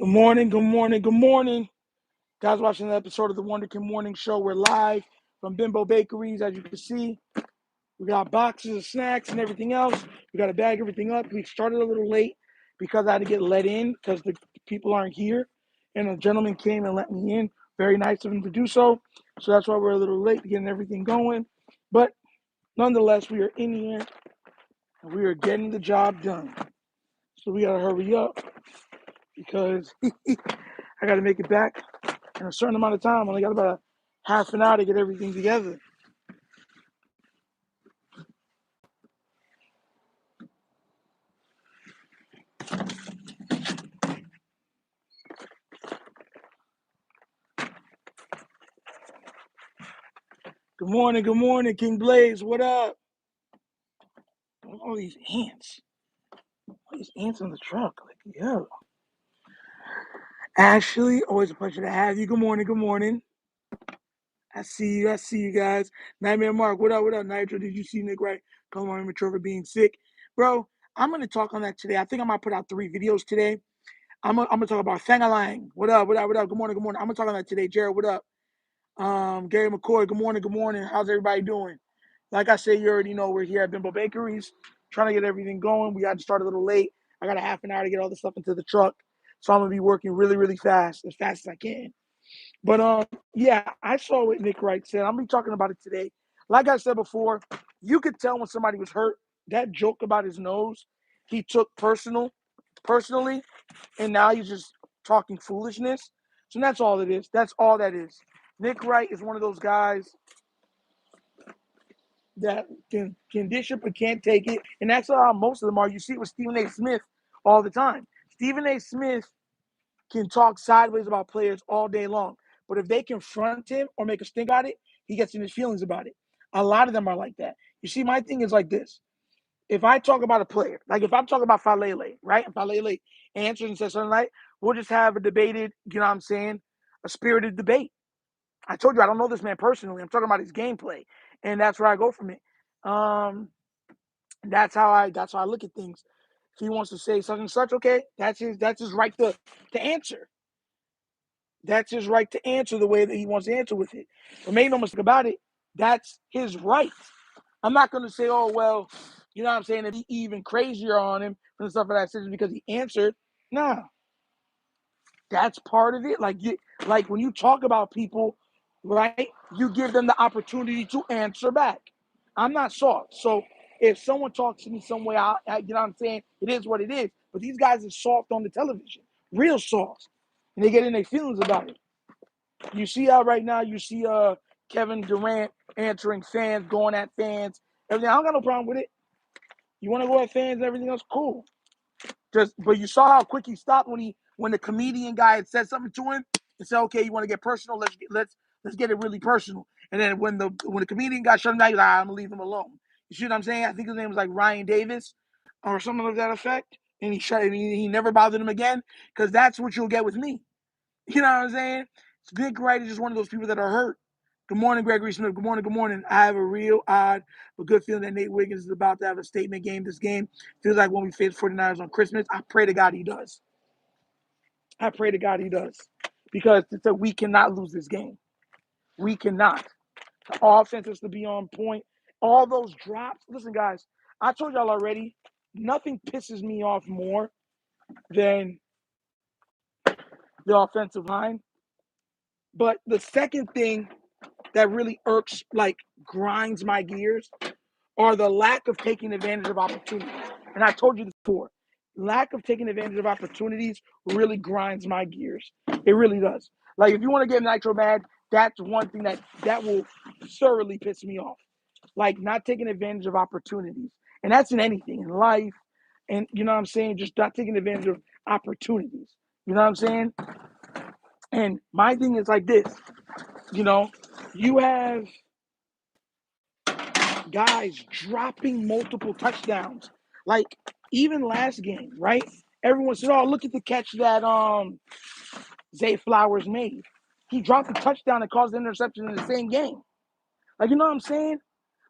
Good morning, good morning, good morning. Guys watching the episode of the Wunderkind Morning Show. We're live from Bimbo Bakeries. As you can see, we got boxes of snacks and everything else. We got to bag everything up. We started a little late because I had to get let in because the people aren't here. And a gentleman came and let me in. Very nice of him to do so. So that's why we're a little late getting everything going. But nonetheless, we are in here and we are getting the job done. So we got to hurry up because I got to make it back in a certain amount of time. I only got about a half an hour to get everything together. Good morning, King Blaze. What up? All these ants. All these ants in the truck. Like, yo. Ashley, always a pleasure to have you. Good morning. I see you guys. Nightmare Mark, what up? Nitro, did you see Nick Wright come on immature for being sick? Bro, I'm going to talk on that today. I think I might put out 3 videos today. I'm gonna talk about Fangalang. What up? Good morning. I'm going to talk on that today. Jared, what up? Gary McCoy, good morning. How's everybody doing? Like I said, you already know we're here at Bimbo Bakeries, trying to get everything going. We got to start a little late. I got a half an hour to get all the stuff into the truck. So I'm going to be working really fast as I can. But yeah, I saw what Nick Wright said. I'm going to be talking about it today. Like I said before, you could tell when somebody was hurt. That joke about his nose, he took personally, and now he's just talking foolishness. So that's all it is. That's all that is. Nick Wright is one of those guys that can dish it but can't take it. And that's how most of them are. You see it with Stephen A. Smith all the time. Stephen A. Smith can talk sideways about players all day long. But if they confront him or make a stink out of it, he gets in his feelings about it. A lot of them are like that. You see, my thing is like this. If I talk about a player, like if I'm talking about Falele, right? And Falele answers and says something like, we'll just have a debated, you know what I'm saying, a spirited debate. I told you I don't know this man personally. I'm talking about his gameplay, and that's where I go from it. That's how I look at things. If he wants to say such and such, okay, that's his right to answer. That's his right to answer the way that he wants to answer with it. But make no mistake about it, that's his right. I'm not going to say, oh well, you know what I'm saying, that he even crazier on him and stuff like that because he answered. Nah, that's part of it. Like when you talk about people, right? You give them the opportunity to answer back. I'm not soft, so if someone talks to me some way, you know what I'm saying, it is what it is. But these guys are soft on the television, real soft, and they get in their feelings about it. You see how right now you see Kevin Durant answering fans, going at fans, everything. I don't got no problem with it. You want to go at fans and everything else, cool. But you saw how quick he stopped when the comedian guy had said something to him and said, "Okay, you want to get personal? Let's get it really personal." And then when the comedian got shut him down, he's like, "I'm gonna leave him alone." You see what I'm saying? I think his name was like Ryan Davis or something of that effect. And he never bothered him again because that's what you'll get with me. You know what I'm saying? Nick Wright is just one of those people that are hurt. Good morning, Gregory Smith. Good morning. I have a real odd but good feeling that Nate Wiggins is about to have a statement game. This game feels like when we face 49ers on Christmas. I pray to God he does. Because we cannot lose this game. We cannot. The offense has to be on point. All those drops. Listen, guys, I told y'all already, nothing pisses me off more than the offensive line. But the second thing that really irks, like grinds my gears, are the lack of taking advantage of opportunities. And I told you this before. Lack of taking advantage of opportunities really grinds my gears. It really does. Like if you want to get Nitro mad, that's one thing that will thoroughly piss me off. Like not taking advantage of opportunities. And that's in anything in life. And you know what I'm saying? Just not taking advantage of opportunities. You know what I'm saying? And my thing is like this, you have guys dropping multiple touchdowns. Like even last game, right? Everyone said, "Oh, look at the catch that Zay Flowers made." He dropped a touchdown and caused an interception in the same game. Like, you know what I'm saying?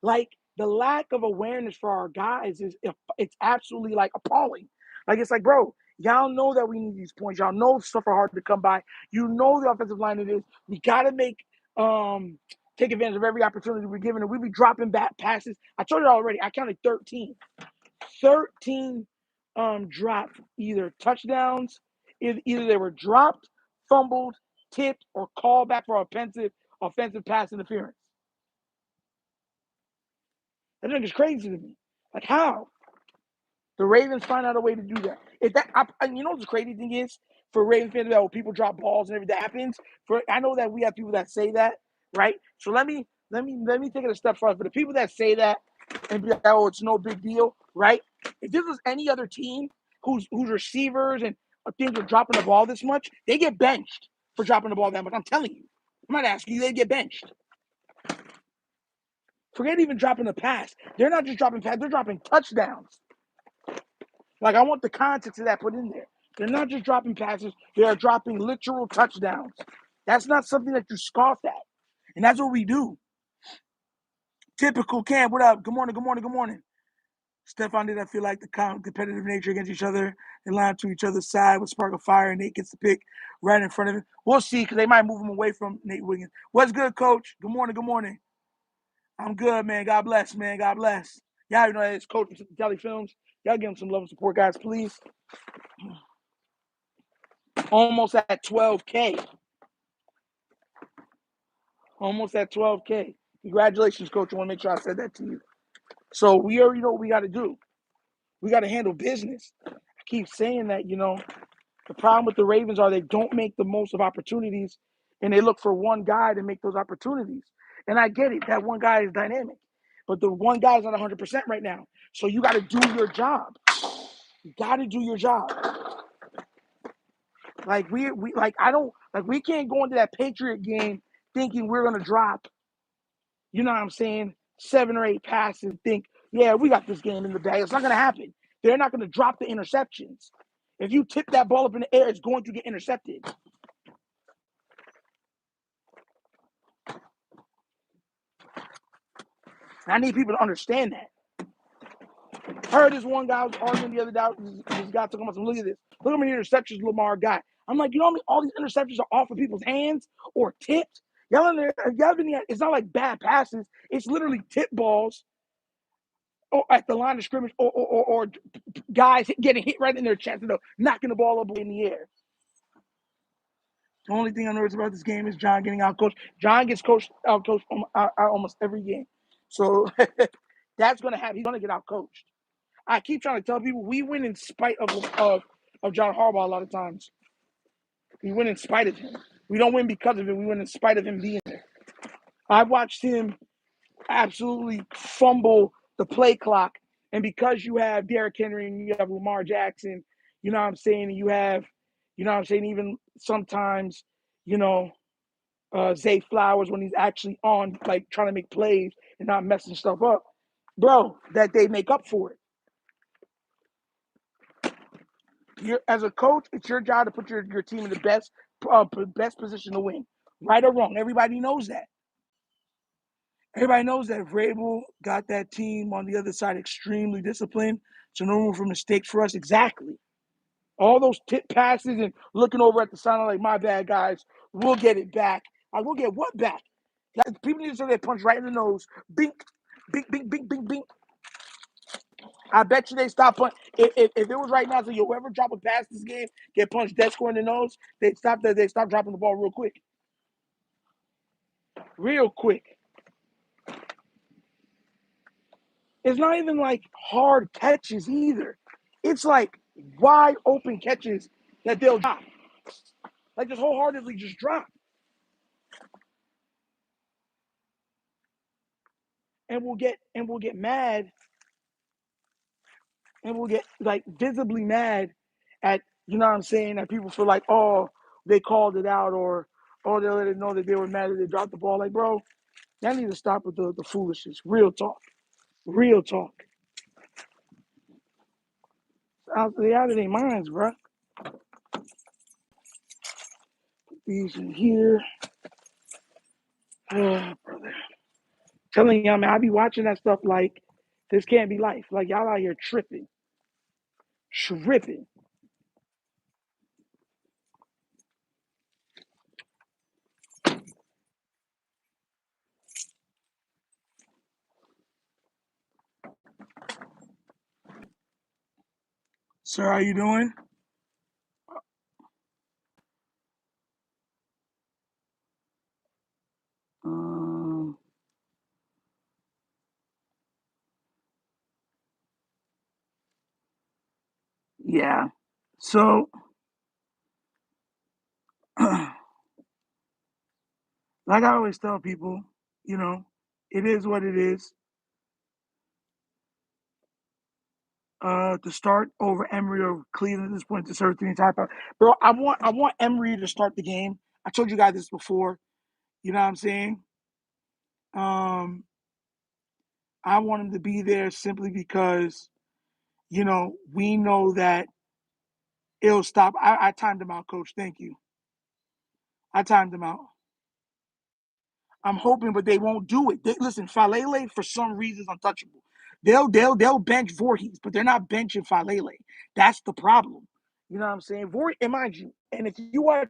Like the lack of awareness for our guys it's absolutely like appalling. Like it's like, bro, Y'all know that we need these points. Y'all know stuff are hard to come by. You know the offensive line it is. We got to take advantage of every opportunity we're given. And we be dropping back passes. I told you already. I counted 13. 13 dropped either touchdowns. Either they were dropped, fumbled, tipped, or called back for offensive pass interference. That nigga's crazy to me. Like, how? The Ravens find out a way to do that. You know what the crazy thing is for Ravens fans that when people drop balls and everything that happens. I know that we have people that say that, right? So let me take it a step further. For the people that say that and be like, oh, it's no big deal, right? If this was any other team whose receivers and things are dropping the ball this much, they get benched for dropping the ball that much. I'm telling you. I'm not asking you. They get benched. Forget even dropping a pass. They're not just dropping passes. They're dropping touchdowns. Like, I want the context of that put in there. They're not just dropping passes. They are dropping literal touchdowns. That's not something that you scoff at. And that's what we do. Typical Cam, what up? Good morning, good morning, good morning. Stefan did I feel like the competitive nature against each other. They line to each other's side with spark of fire, and Nate gets the pick right in front of him. We'll see, because they might move him away from Nate Wiggins. What's good, Coach? Good morning, good morning. I'm good, man. God bless, man. God bless. Y'all know that it's Coach from Telly Films. Y'all give him some love and support, guys, please. Almost at 12K. Almost at 12K. Congratulations, Coach. I want to make sure I said that to you. So we already know what we got to do. We got to handle business. I keep saying that, the problem with the Ravens are they don't make the most of opportunities, and they look for one guy to make those opportunities. And I get it. That one guy is dynamic. But the one guy is not 100% right now. So you got to do your job. You got to do your job. Like we can't go into that Patriot game thinking we're gonna drop, you know what I'm saying, 7 or 8 passes and think, yeah, we got this game in the bag. It's not gonna happen. They're not gonna drop the interceptions. If you tip that ball up in the air, it's going to get intercepted. And I need people to understand that. I heard this one guy was arguing the other day. This guy talking about some, look at this. Look how many interceptions Lamar got. I'm like, you know how many all these interceptions are off of people's hands or tipped? It's not like bad passes. It's literally tip balls or at the line of scrimmage or guys getting hit right in their chest, knocking the ball up in the air. The only thing I know about this game is John getting outcoached. John gets outcoached almost every game. So that's going to happen. He's going to get outcoached. I keep trying to tell people we win in spite of John Harbaugh a lot of times. We win in spite of him. We don't win because of him. We win in spite of him being there. I've watched him absolutely fumble the play clock. And because you have Derrick Henry and you have Lamar Jackson, you know what I'm saying, and you have, even sometimes, Zay Flowers when he's actually on, like, trying to make plays and not messing stuff up, bro, that they make up for it. As a coach, it's your job to put your team in the best position to win, right or wrong. Everybody knows that. Everybody knows that Vrabel got that team on the other side extremely disciplined, so no room for mistakes for us. Exactly. All those tip passes and looking over at the sideline like, my bad, guys, we'll get it back. Like, we'll get what back? People need to say they punch right in the nose. Bink, bink, bink, bink, bink, bink. I bet you they stop punch. If it was right now, so you'll ever drop a pass this game, get punched dead square in the nose, they'd stop dropping the ball real quick. Real quick. It's not even like hard catches either. It's like wide open catches that they'll drop. Like, just wholeheartedly just drop. And we'll get mad, and we'll get, like, visibly mad at, you know what I'm saying, that people feel like, oh, they called it out, or oh, they let it know that they were mad that they dropped the ball. Like, bro, y'all need to stop with the foolishness. Real talk. Real talk. They out of their minds, bro. Put these in here. Oh, brother. Telling y'all, man, I be watching that stuff like this can't be life. Like, y'all out here tripping. Tripping. Sir, how you doing? Um, yeah. So, like I always tell people, you know, it is what it is. To start over Emery or Cleveland at this point to serve the type of bro. I want Emery to start the game. I told you guys this before. You know what I'm saying? Um, I want him to be there simply because we know that it'll stop. I timed him out, coach. Thank you. I timed him out. I'm hoping, but they won't do it. Listen, Falele for some reason is untouchable. They'll bench Voorhees, but they're not benching Falele. That's the problem. You know what I'm saying? Voorhees, and mind you, and if you watch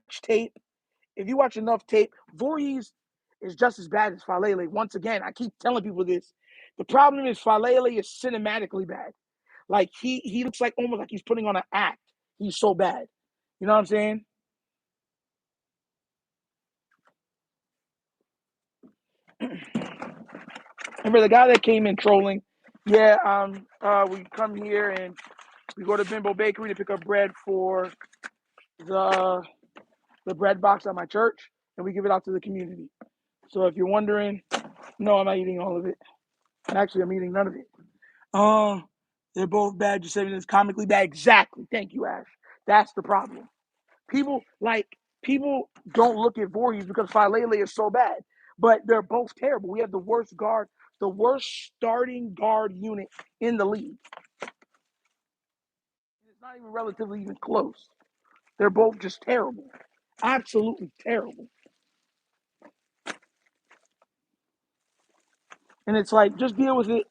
enough tape, Voorhees is just as bad as Falele. Once again, I keep telling people this. The problem is Falele is cinematically bad. Like he looks like almost like he's putting on an act. He's so bad. You know what I'm saying? Remember the guy that came in trolling? Yeah, we come here and we go to Bimbo Bakery to pick up bread for the the bread box at my church, and we give it out to the community. So if you're wondering, no, I'm not eating all of it. Actually, I'm eating none of it. Um, they're both bad. You're saying it's comically bad. Exactly. Thank you, Ash. That's the problem. People don't look at Voorhees because Falele is so bad, but they're both terrible. We have the worst starting guard unit in the league. It's not even relatively even close. They're both just terrible, absolutely terrible. And it's like just deal with it.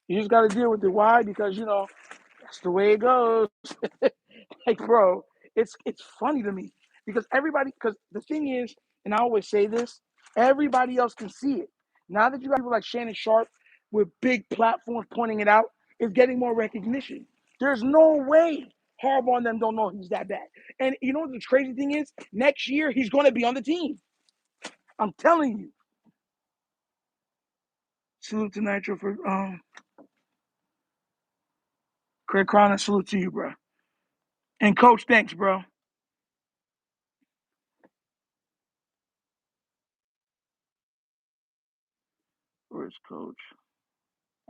You just got to deal with it. Why? Because that's the way it goes. Like, bro, it's funny to me because the thing is, and I always say this, everybody else can see it. Now that you got people like Shannon Sharp with big platforms pointing it out, it's getting more recognition. There's no way Harbaugh and them don't know he's that bad. And you know what the crazy thing is? Next year he's going to be on the team. I'm telling you. Salute to Nitro for Craig Cronin. Salute to you, bro. And Coach, thanks, bro. Where's Coach?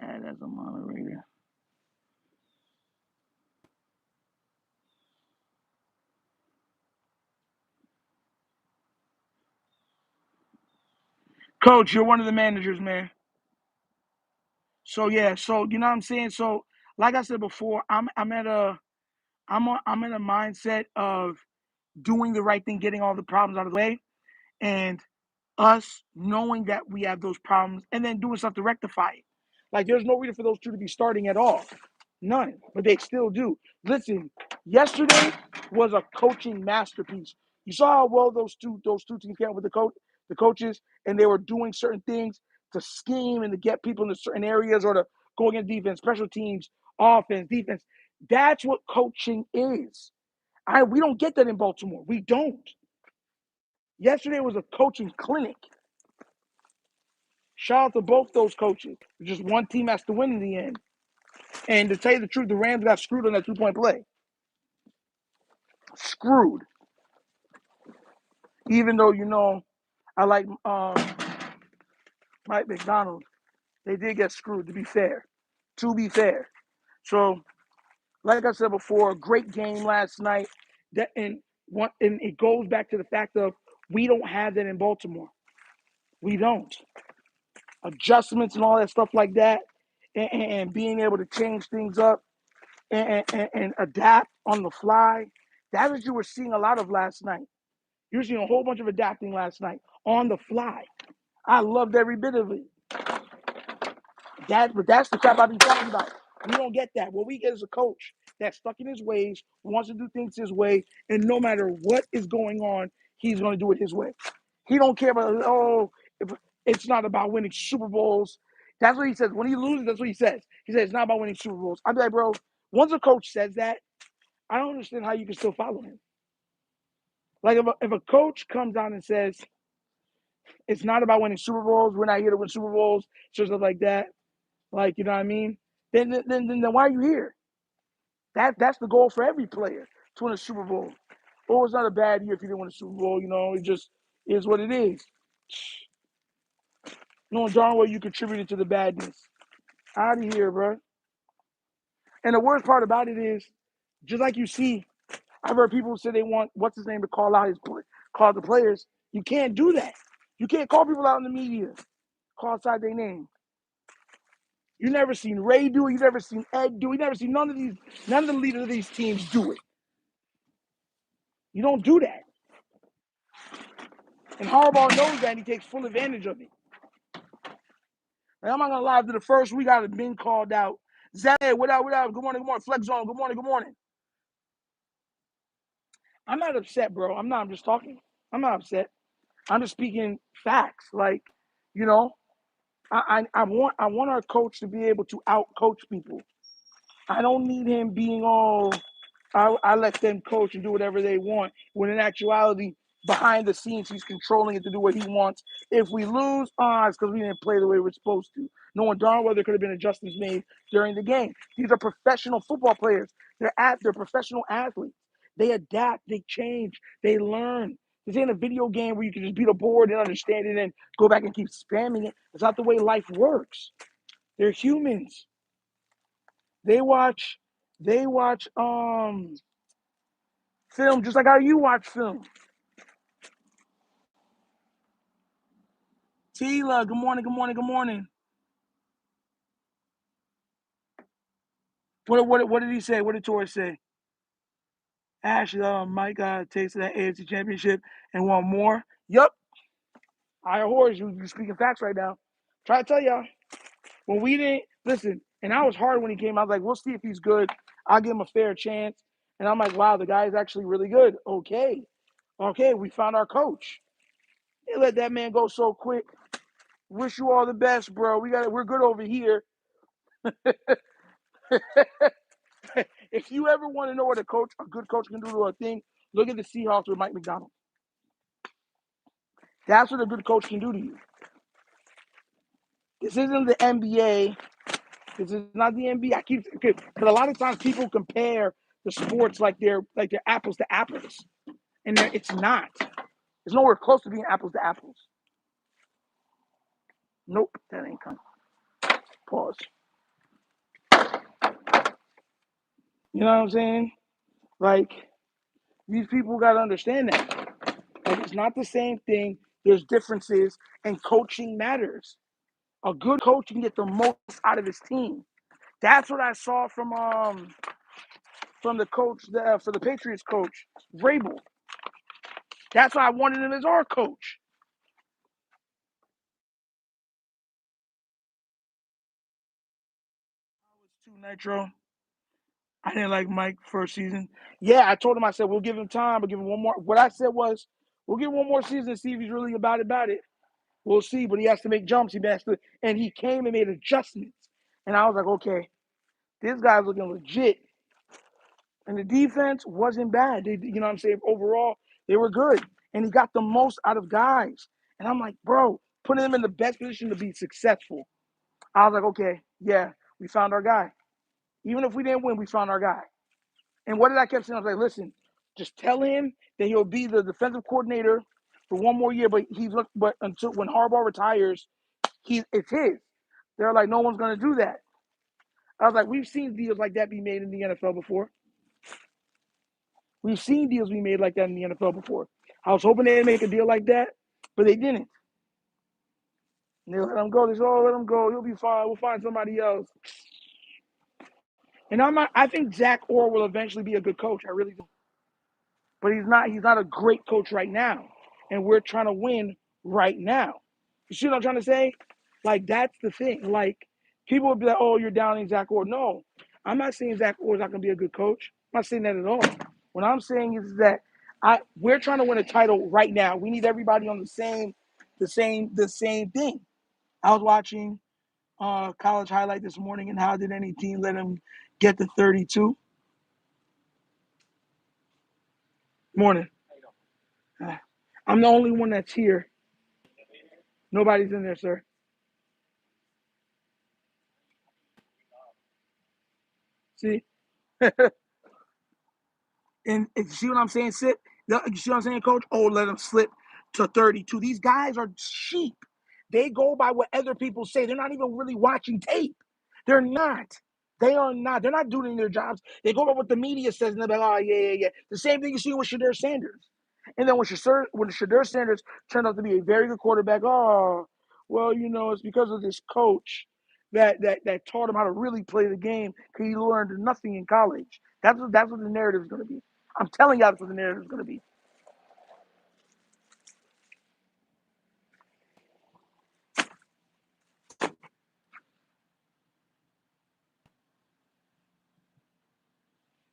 Add as a moderator. Coach, you're one of the managers, man. So yeah, so you know what I'm saying. So like I said before, I'm in a mindset of doing the right thing, getting all the problems out of the way, and us knowing that we have those problems, and then doing stuff to rectify it. Like there's no reason for those two to be starting at all. None, but they still do. Listen, yesterday was a coaching masterpiece. You saw how well those two teams came up with the coaches, and they were doing certain things to scheme and to get people into certain areas or to go against defense, special teams, offense, defense. That's what coaching is. We don't get that in Baltimore. We don't. Yesterday was a coaching clinic. Shout out to both those coaches. Just one team has to win in the end. And to tell you the truth, the Rams got screwed on that 2-point play. Screwed. Even though I like Mike McDonald, they did get screwed. To be fair, so like I said before, great game last night. And it goes back to the fact of we don't have that in Baltimore. We don't adjustments and all that stuff like that, and being able to change things up and adapt on the fly. That's what you were seeing a lot of last night. You were seeing a whole bunch of adapting last night on the fly. I loved every bit of it. But that's the crap I've been talking about. We don't get that. What we get is a coach that's stuck in his ways, wants to do things his way, and no matter what is going on, he's going to do it his way. He don't care about it's not about winning Super Bowls. That's what he says. When he loses, that's what he says. He says it's not about winning Super Bowls. I'd be like, bro, Once a coach says that, I don't understand how you can still follow him. Like if a coach comes out and says it's not about winning Super Bowls, we're not here to win Super Bowls, stuff like that. Like, you know what I mean? Then why are you here? That's the goal for every player, to win a Super Bowl. Oh, it's not a bad year if you didn't win a Super Bowl. You know, it just is what it is. Knowing darn well you contributed to the badness. Out of here, bro. And the worst part about it is, just like you see, I've heard people say they want what's his name to call out call the players. You can't do that. You can't call people out in the media. Call outside their name. You never seen Ray do it. You never seen Ed do it. You never seen none of the leaders of these teams do it. You don't do that. And Harbaugh knows that, and he takes full advantage of it. And I'm not gonna lie, after the first week, I'd have been called out. Zay, what up, what up? Good morning, good morning. Flex zone, good morning, good morning. I'm not upset, bro. I'm just talking. I'm not upset. I'm just speaking facts. Like, you know, I want our coach to be able to out coach people. I don't need him being all I let them coach and do whatever they want. When in actuality, behind the scenes, he's controlling it to do what he wants. If we lose, it's because we didn't play the way we're supposed to. Knowing darn well there could have been adjustments made during the game. These are professional football players. They're professional athletes. They adapt, they change, they learn. This ain't a video game where you can just beat a board and understand it and go back and keep spamming it. It's not the way life works. They're humans. They watch film just like how you watch film. Tila, good morning, good morning, good morning. What did he say? What did Torres say? Ashley, Mike takes that AFC championship and want more. Yup. I horse you speaking facts right now. Try to tell y'all. When we didn't listen, and I was hard when he came. I was like, we'll see if he's good. I'll give him a fair chance. And I'm like, wow, the guy is actually really good. Okay, we found our coach. They let that man go so quick. Wish you all the best, bro. We're good over here. If you ever want to know what a good coach can do to a thing, look at the Seahawks with Mike McDonald. That's what a good coach can do to you. This isn't the NBA. This is not the NBA. Because a lot of times people compare the sports like they're apples to apples, and it's not. It's nowhere close to being apples to apples. Nope, that ain't coming. Pause. You know what I'm saying? Like, these people got to understand that. Like, it's not the same thing. There's differences, and coaching matters. A good coach can get the most out of his team. That's what I saw from the coach for the Patriots coach, Vrabel. That's why I wanted him as our coach. I was too Nitro. I didn't like Mike first season. Yeah, I told him, I said, we'll give him time. We'll give him one more. What I said was, we'll give him one more season and see if he's really about it. We'll see, but he has to make jumps. And he came and made adjustments. And I was like, okay, this guy's looking legit. And the defense wasn't bad. You know what I'm saying? Overall, they were good. And he got the most out of guys. And I'm like, bro, putting them in the best position to be successful. I was like, okay, yeah, we found our guy. Even if we didn't win, we found our guy. And what did I keep saying? I was like, listen, just tell him that he'll be the defensive coordinator for one more year, but until when Harbaugh retires, it's his. They're like, no one's gonna do that. I was like, we've seen deals like that be made in the NFL before. We've seen deals be made like that in the NFL before. I was hoping they'd make a deal like that, but they didn't. And they let him go. They said, oh, let him go. He'll be fine. We'll find somebody else. And I think Zach Orr will eventually be a good coach. I really do. But he's not a great coach right now. And we're trying to win right now. You see what I'm trying to say? Like, that's the thing. Like, people will be like, oh, you're downing Zach Orr. No, I'm not saying Zach Orr is not going to be a good coach. I'm not saying that at all. What I'm saying is that we're trying to win a title right now. We need everybody on the same thing. I was watching college highlight this morning, and how did any team let him get to 32. Morning. I'm the only one that's here. Nobody's in there, sir. See? And you see what I'm saying, Sid? You see what I'm saying, Coach? Oh, let them slip to 32. These guys are sheep. They go by what other people say. They're not even really watching tape. They're not. They are not. They're not doing their jobs. They go by what the media says, and they're like, oh, yeah. The same thing you see with Shadir Sanders. And then when Shadir Sanders turned out to be a very good quarterback, oh, well, it's because of this coach that taught him how to really play the game because he learned nothing in college. That's what the narrative is going to be. I'm telling you that's what the narrative is going to be.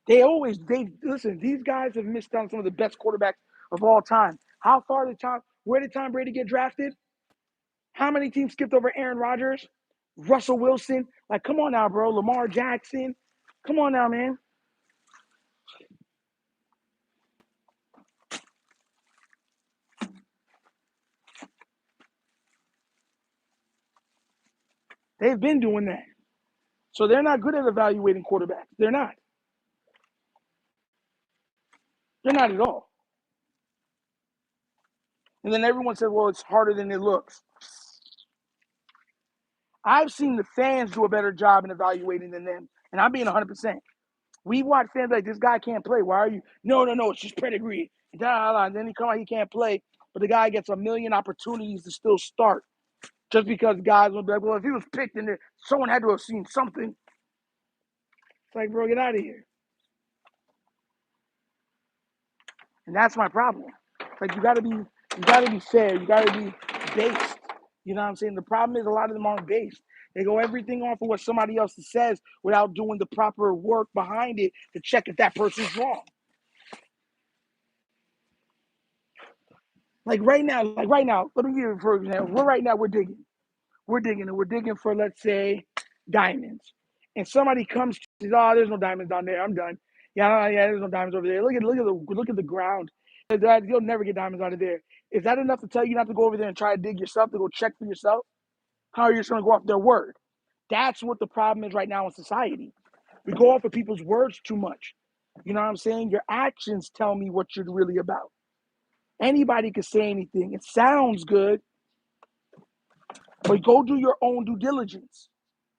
They listen, these guys have missed on some of the best quarterbacks of all time. Where did Tom Brady get drafted? How many teams skipped over Aaron Rodgers? Russell Wilson? Like, come on now, bro. Lamar Jackson? Come on now, man. They've been doing that. So they're not good at evaluating quarterbacks. They're not. They're not at all. And then everyone said, well, it's harder than it looks. I've seen the fans do a better job in evaluating than them. And I'm being 100%. We watch fans like, this guy can't play. Why are you? No, it's just pedigree. And then he come out, he can't play. But the guy gets a million opportunities to still start. Just because guys will be like, well, if he was picked in there, someone had to have seen something. It's like, bro, get out of here. And that's my problem. Like, you gotta be fair. You gotta be based. You know what I'm saying? The problem is a lot of them aren't based. They go everything off of what somebody else says without doing the proper work behind it to check if that person's wrong. Like right now, let me give you for example. We're digging. And we're digging for, let's say, diamonds. And somebody comes to says, oh, there's no diamonds down there. I'm done. Yeah, there's no diamonds over there. Look at the ground. You'll never get diamonds out of there. Is that enough to tell you not to go over there and try to dig yourself, to go check for yourself? How are you just going to go off their word? That's what the problem is right now in society. We go off of people's words too much. You know what I'm saying? Your actions tell me what you're really about. Anybody can say anything. It sounds good, but go do your own due diligence.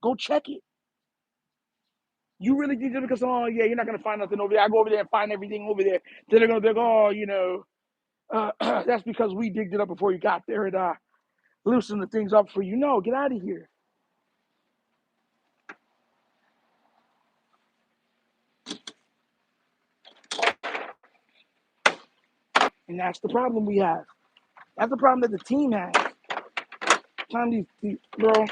Go check it. You really think just because, oh, yeah, you're not going to find nothing over there. I go over there and find everything over there. Then they're going to go, oh, that's because we digged it up before you got there and loosen the things up for you. No, get out of here. And that's the problem we have. That's the problem that the team has. Bro,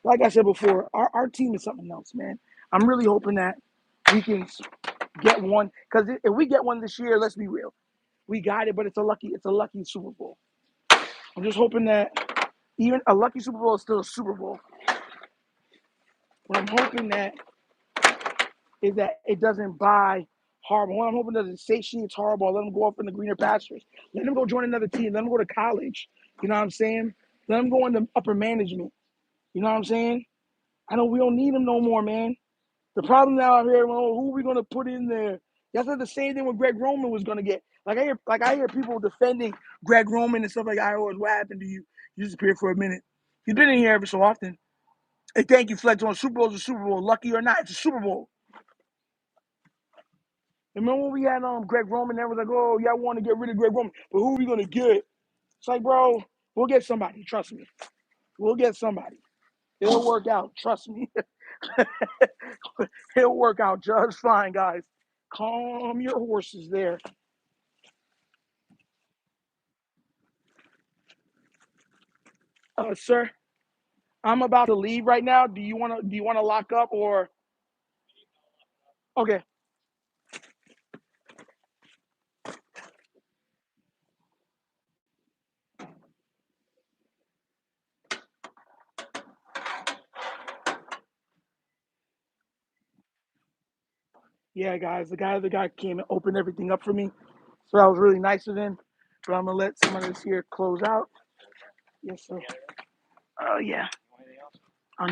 like I said before, our team is something else, man. I'm really hoping that we can get one. Because if we get one this year, let's be real. We got it, but it's a lucky Super Bowl. I'm just hoping that even a lucky Super Bowl is still a Super Bowl. What I'm hoping that is that it doesn't buy horrible. What I'm hoping that it satiates horrible. Let them go up in the greener pastures. Let them go join another team. Let them go to college. You know what I'm saying? Let them go into upper management. You know what I'm saying? We don't need them no more, man. The problem now out here, well, who are we gonna put in there? That's like the same thing what Greg Roman was gonna get. I hear people defending Greg Roman and stuff like that. What happened to you? You disappeared for a minute. He's been in here every so often. Hey, thank you, Flex. On Super Bowl's a Super Bowl. Lucky or not, it's a Super Bowl. Remember when we had Greg Roman? There was like, oh, y'all want to get rid of Greg Roman, but who are we gonna get? It's like, bro, we'll get somebody. Trust me, we'll get somebody. It'll work out. Trust me, it'll work out just fine, guys. Calm your horses there. Sir, I'm about to leave right now. Do you wanna lock up or okay? Yeah, guys, the guy came and opened everything up for me, so that was really nice of him. But I'm gonna let someone else here close out. Yes, sir. Yeah.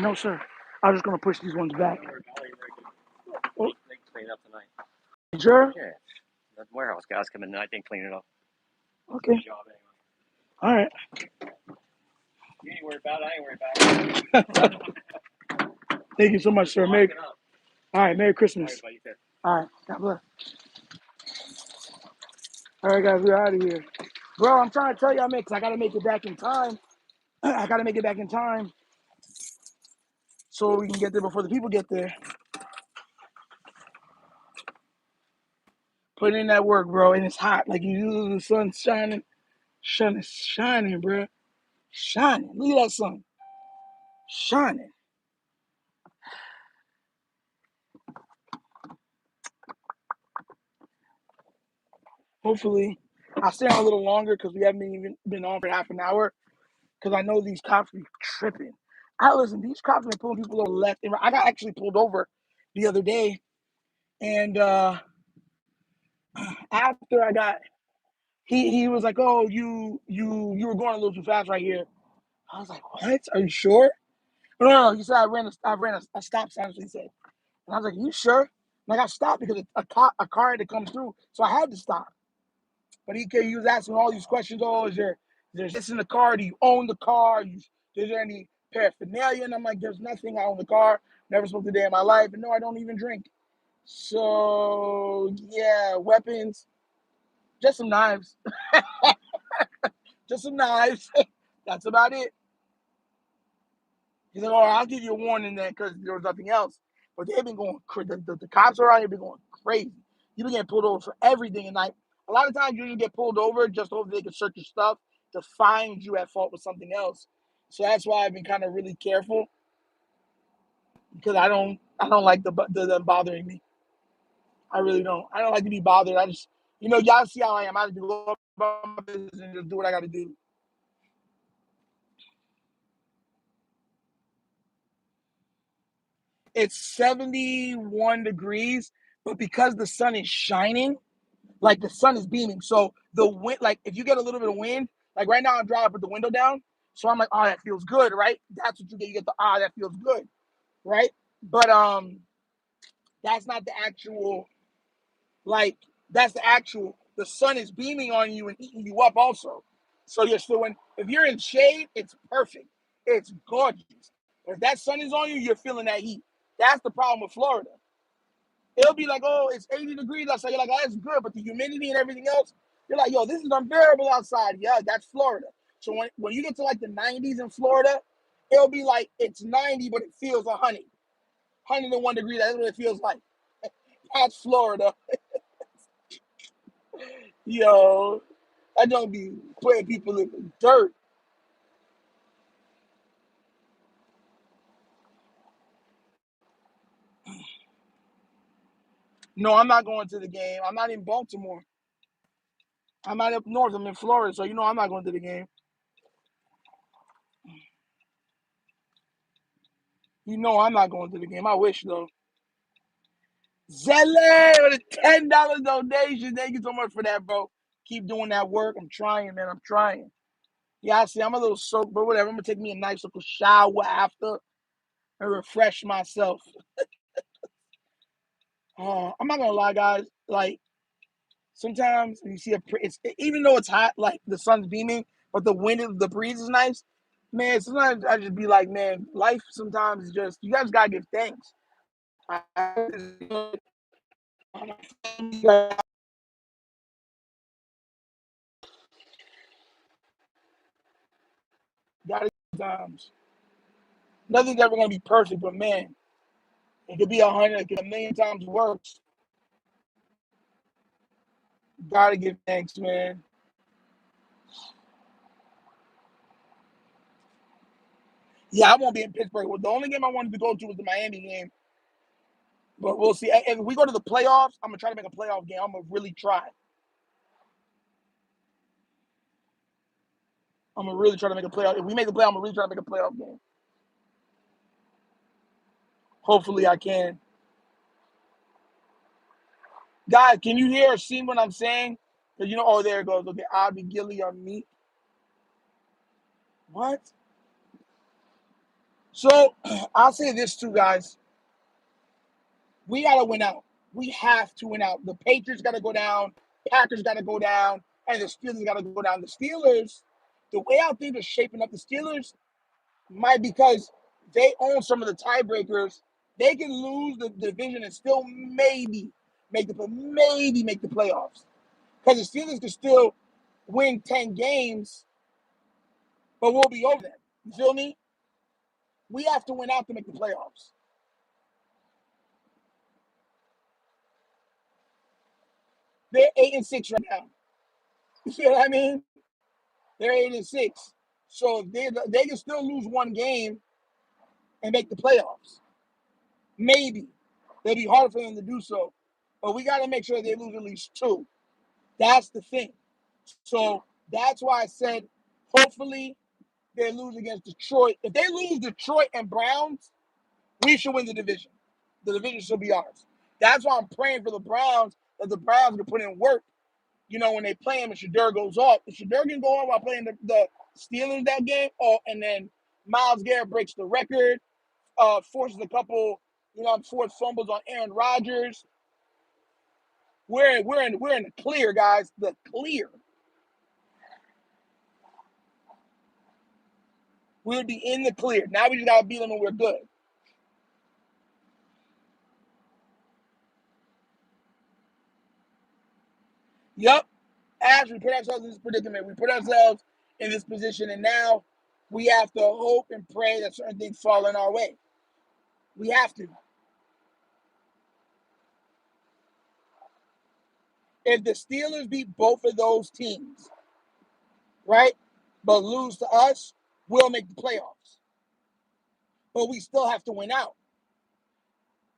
No, sir. I was just gonna push these ones back. Oh, They can clean it up tonight. sure. Yeah. The warehouse guys come in tonight. They can clean it up. Okay. Good job anyway. All right. You ain't worried about it. I ain't worried about it. Thank you so much, sir. Merry. Locking up. All right. Merry All Christmas. right, buddy. All right. God bless. All right, guys. We're out of here. Bro, I'm trying to tell you, I gotta make it back in time. I gotta make it back in time so we can get there before the people get there. Put in that work, bro, and it's hot. Like the sun's shining. Sun is shining, bro. Shining. Look at that sun. Shining. Hopefully, I'll stay on a little longer because we haven't even been on for half an hour. Because I know these cops be tripping. Listen, these cops are pulling people over left and right. I got actually pulled over the other day, and after I got, he was like, "Oh, you were going a little too fast right here." I was like, "What? Are you sure?" No. He said I ran a stop sign. He said, and I was like, "You sure?" And I got stopped because a car had to come through, so I had to stop. But he was asking all these questions. Oh, there's this in the car? Do you own the car? Is there any paraphernalia? And I'm like, there's nothing. I own the car. Never smoked a day in my life. And no, I don't even drink. So yeah, weapons, just some knives, just some knives. That's about it. He's like, oh, I'll give you a warning then because there was nothing else. But they've been going, the cops around here been going crazy. You've been getting pulled over for everything. And like, a lot of times you get pulled over just so they can search your stuff to find you at fault with something else. So that's why I've been kind of really careful because I don't like them bothering me. I really don't. I don't like to be bothered. I just, y'all see how I am. I just go about my business and just do what I got to do. It's 71 degrees, but because the sun is shining, like the sun is beaming. So the wind, like if you get a little bit of wind, like right now I'm driving with the window down. So I'm like, oh, that feels good, right? That's what you get. You get the that feels good, right? But that's not the actual, like that's the actual. The sun is beaming on you and heating you up also. So you're still in. If you're in shade, it's perfect. It's gorgeous. But if that sun is on you, you're feeling that heat. That's the problem with Florida. It'll be like, oh, it's 80 degrees outside. You're like, oh, that's good. But the humidity and everything else, you're like, yo, this is unbearable outside. Yeah, that's Florida. So when you get to like the 90s in Florida, it'll be like it's 90, but it feels 100. 101 degrees. That's what it feels like. That's Florida. Yo, I don't be putting people in the dirt. No, I'm not going to the game. I'm not in Baltimore. I'm not up north. I'm in Florida. So, I'm not going to the game. I'm not going to the game. I wish, though. Zelle with a $10 donation. Thank you so much for that, bro. Keep doing that work. I'm trying, man. I'm trying. Yeah, I see. I'm a little soaked, but whatever. I'm gonna take me a nice little shower after and refresh myself. I'm not gonna lie, guys. Like sometimes you see it's even though it's hot, like the sun's beaming, but the breeze is nice. Man, sometimes I just be like, man, life sometimes is just you guys gotta give thanks. Gotta times. Nothing's ever gonna be perfect, but man, it could be 100, it could be a million times worse. Gotta give thanks, man. Yeah, I won't be in Pittsburgh. Well, the only game I wanted to go to was the Miami game, but we'll see. If we go to the playoffs, I'm gonna try to make a playoff game. I'm gonna really try. I'm gonna really try to make a playoff. If we make a playoff, I'm gonna really try to make a playoff game. Hopefully, I can. Guys, can you hear or see what I'm saying? Because oh, there it goes. Okay, I'll be Gilly on me. What? So I'll say this too, guys. We gotta win out. We have to win out. The Patriots gotta go down. Packers gotta go down, and the Steelers gotta go down. The Steelers, the way I think they're shaping up, the Steelers might because they own some of the tiebreakers. They can lose the division and still maybe make the playoffs. Because the Steelers can still win 10 games, but we'll be over them. You feel me? We have to win out to make the playoffs. They're 8-6 right now. You feel what I mean? They're 8-6. So they can still lose one game and make the playoffs. Maybe. It'll be hard for them to do so. But we got to make sure they lose at least two. That's the thing. So that's why I said hopefully they lose against Detroit. If they lose Detroit and Browns, we should win the division. The division should be ours. That's why I'm praying for the Browns, that the Browns can put in work. When they play him and Shedeur goes off. If Shedeur can go off while playing the Steelers that game, and then Myles Garrett breaks the record, forces a couple, forced fumbles on Aaron Rodgers. We're in the clear, guys. The clear. We'll be in the clear. Now we just gotta beat them and we're good. Yep. As we put ourselves in this predicament, we put ourselves in this position, and now we have to hope and pray that certain things fall in our way. We have to. If the Steelers beat both of those teams, right, but lose to us, we'll make the playoffs. But we still have to win out.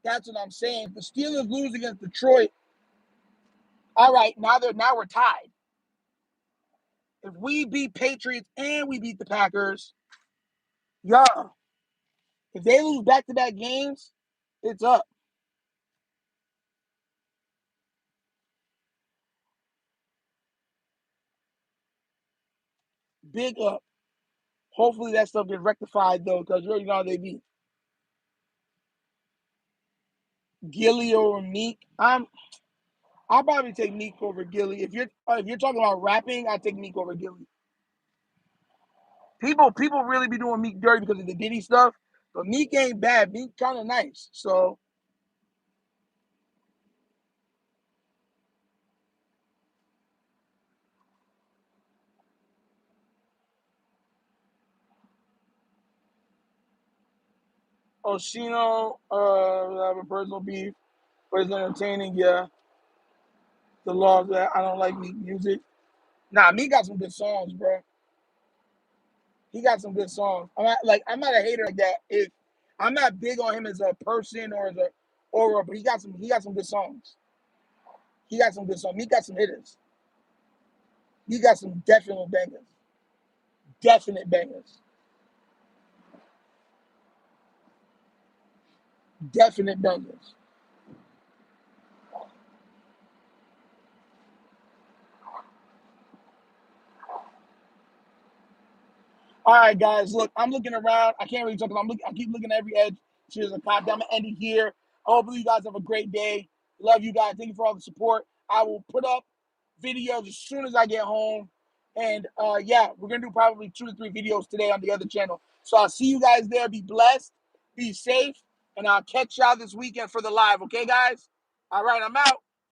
That's what I'm saying. If the Steelers lose against Detroit, all right, now we're tied. If we beat Patriots and we beat the Packers, yeah. If they lose back-to-back games, it's up. Big up. Hopefully that stuff gets rectified though, because you already know how they be. Gilly or Meek. I'll probably take Meek over Gilly. If you're talking about rapping, I take Meek over Gilly. People really be doing Meek dirty because of the Diddy stuff, but Meek ain't bad. Meek kind of nice. So Oshino, have a personal beef, but it's entertaining. Yeah, the law of that. I don't like Meek music. Nah, Meek got some good songs, bro. He got some good songs. I'm not a hater like that. If I'm not big on him as a person but he got some good songs. He got some good songs. He got some hitters. He got some definite bangers. Definite bangers. Definite bangers. All right, guys. Look, I'm looking around. I can't really talk about. I keep looking at every edge. Cheers, a cop. I'm gonna end it here. Hopefully, you guys have a great day. Love you guys. Thank you for all the support. I will put up videos as soon as I get home. And yeah, we're gonna do probably 2 to 3 videos today on the other channel. So I'll see you guys there. Be blessed, be safe, and I'll catch y'all this weekend for the live. Okay, guys? All right, I'm out.